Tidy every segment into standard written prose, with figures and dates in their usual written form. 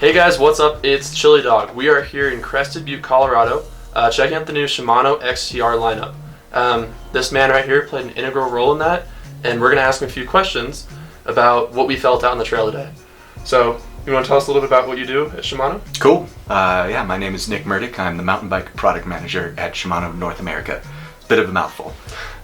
Hey guys, what's up? It's Chili Dog. We are here in Crested Butte, Colorado, checking out the new Shimano XTR lineup. This man right here played an integral role in that, and we're going to ask him a few questions about what we felt out on the trail today. So, you want to tell us a little bit about what you do at Shimano? Cool. Yeah, my name is Nick Murdick. I'm the mountain bike product manager at Shimano North America. Bit of a mouthful.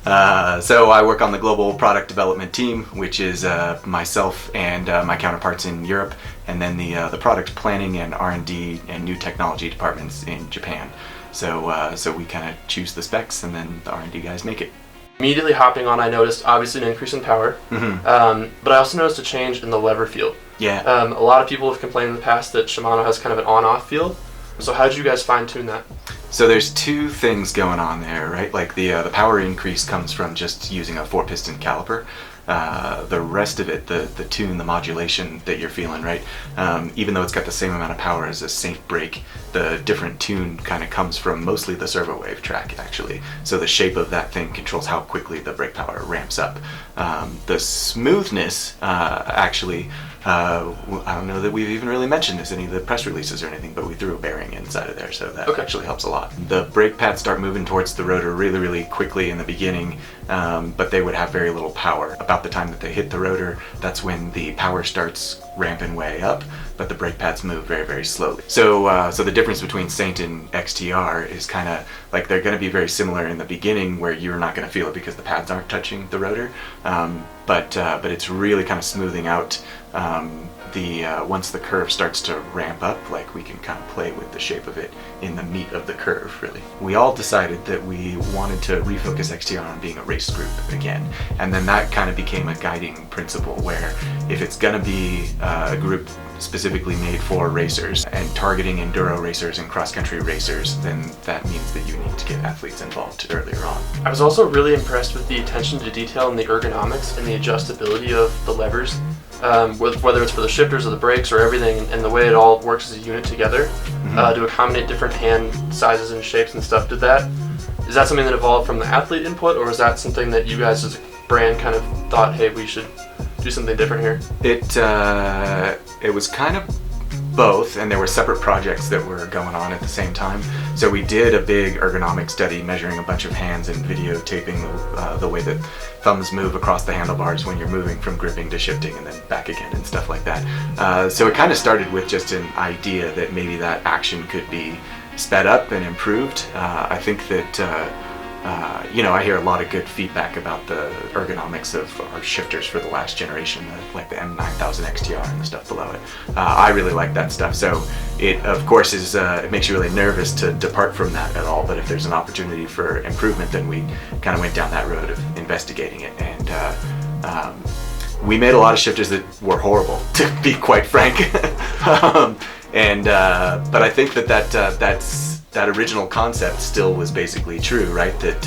So I work on the global product development team, which is myself and my counterparts in Europe, and then the product planning and R&D and new technology departments in Japan. So we kind of choose the specs, and then the R&D guys make it. Immediately hopping on, I noticed obviously an increase in power, but I also noticed a change in the lever feel. Yeah. A lot of people have complained in the past that Shimano has kind of an on-off feel. So how did you guys fine-tune that? So there's two things going on there, right? Like the power increase comes from just using a 4-piston caliper. The rest of it, the tune, the modulation that you're feeling, right? Even though it's got the same amount of power as a safe brake, the different tune kind of comes from mostly the servo wave track, actually. So the shape of that thing controls how quickly the brake power ramps up. The smoothness, actually, I don't know that we've even really mentioned this in any of the press releases or anything, but we threw a bearing inside of there, so that actually helps a lot. The brake pads start moving towards the rotor really, really quickly in the beginning, but they would have very little power. About the time that they hit the rotor, that's when the power starts ramping way up, but the brake pads move very, very slowly. So the difference between Saint and XTR is kind of like they're going to be very similar in the beginning, where you're not going to feel it because the pads aren't touching the rotor, but it's really kind of smoothing out once the curve starts to ramp up. Like, we can kind of play with the shape of it in the meat of the curve, really. We all decided that we wanted to refocus XTR on being a race group again, and then that kind of became a guiding principle, where if it's gonna be a group specifically made for racers and targeting enduro racers and cross-country racers, then that means that you need to get athletes involved earlier on. I was also really impressed with the attention to detail and the ergonomics and the adjustability of the levers, whether it's for the shifters or the brakes or everything, and the way it all works as a unit together to accommodate different hand sizes and shapes and stuff. Is that something that evolved from the athlete input, or is that something that you guys as a brand kind of thought, hey, we should do something different here? It was kind of both, and there were separate projects that were going on at the same time. So we did a big ergonomic study measuring a bunch of hands and videotaping the way that thumbs move across the handlebars when you're moving from gripping to shifting and then back again and stuff like that. So it kind of started with just an idea that maybe that action could be sped up and improved. I think that I hear a lot of good feedback about the ergonomics of our shifters for the last generation, like the M9000 XTR and the stuff below it. I really like that stuff. So it, of course, it makes you really nervous to depart from that at all. But if there's an opportunity for improvement, then we kind of went down that road of investigating it. And we made a lot of shifters that were horrible, to be quite frank. But I think that original concept still was basically true, right? That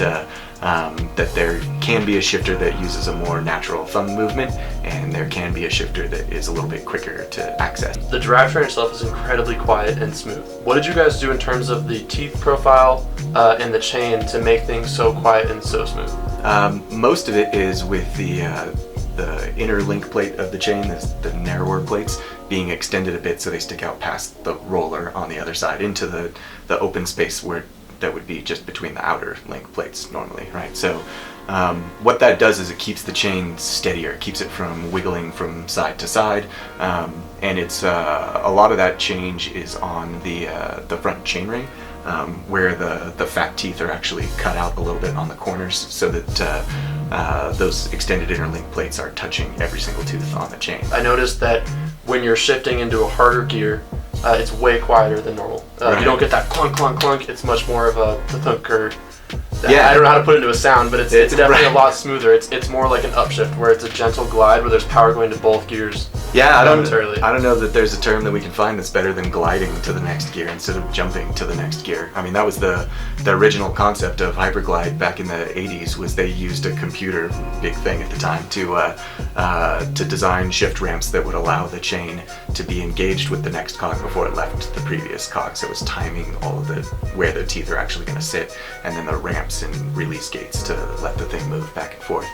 there can be a shifter that uses a more natural thumb movement, and there can be a shifter that is a little bit quicker to access. The drivetrain itself is incredibly quiet and smooth. What did you guys do in terms of the teeth profile and the chain to make things so quiet and so smooth? Most of it is with the inner link plate of the chain, the narrower plates, being extended a bit so they stick out past the roller on the other side into the open space where that would be just between the outer link plates normally, right? So what that does is it keeps the chain steadier, keeps it from wiggling from side to side, and it's a lot of that change is on the front chainring, where the fat teeth are actually cut out a little bit on the corners, so that those extended inner link plates are touching every single tooth on the chain. I noticed that when you're shifting into a harder gear, it's way quieter than normal. Right. You don't get that clunk, clunk, clunk. It's much more of a thunk, or yeah. I don't know how to put it into a sound, but it's definitely right. a lot smoother. It's more like an upshift, where it's a gentle glide where there's power going to both gears. Yeah, I don't know that there's a term that we can find that's better than gliding to the next gear instead of jumping to the next gear. I mean, that was the original concept of Hyperglide back in the 80s, was they used a computer, big thing at the time, to design shift ramps that would allow the chain to be engaged with the next cog before it left the previous cog. So it was timing all of where the teeth are actually going to sit, and then the ramps and release gates to let the thing move back and forth.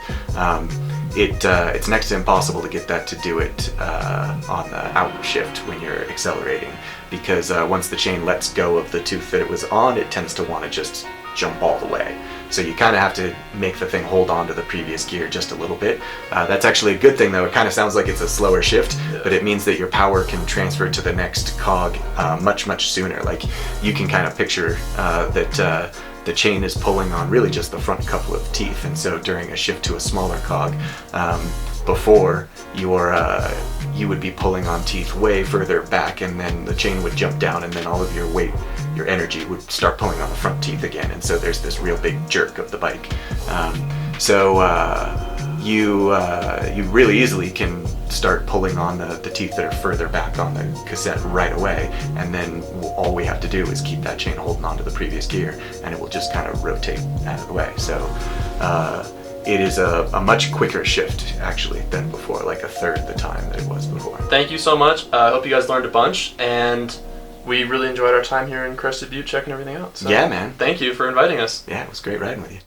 it's next to impossible to get that to do it on the out shift when you're accelerating, because once the chain lets go of the tooth that it was on, it tends to want to just jump all the way. So you kind of have to make the thing hold on to the previous gear just a little bit. That's actually a good thing, though. It kind of sounds like it's a slower shift, but it means that your power can transfer to the next cog much sooner. Like, you can kind of picture that the chain is pulling on really just the front couple of teeth, and so during a shift to a smaller cog, before you would be pulling on teeth way further back, and then the chain would jump down, and then all of your weight, your energy would start pulling on the front teeth again, and so there's this real big jerk of the bike. You really easily can start pulling on the teeth that are further back on the cassette right away, and then all we have to do is keep that chain holding on to the previous gear, and it will just kind of rotate out of the way. So it is a much quicker shift, actually, than before, like a third the time that it was before. Thank you so much. I hope you guys learned a bunch, and we really enjoyed our time here in Crested Butte checking everything out. So yeah, man. Thank you for inviting us. Yeah, it was great riding with you.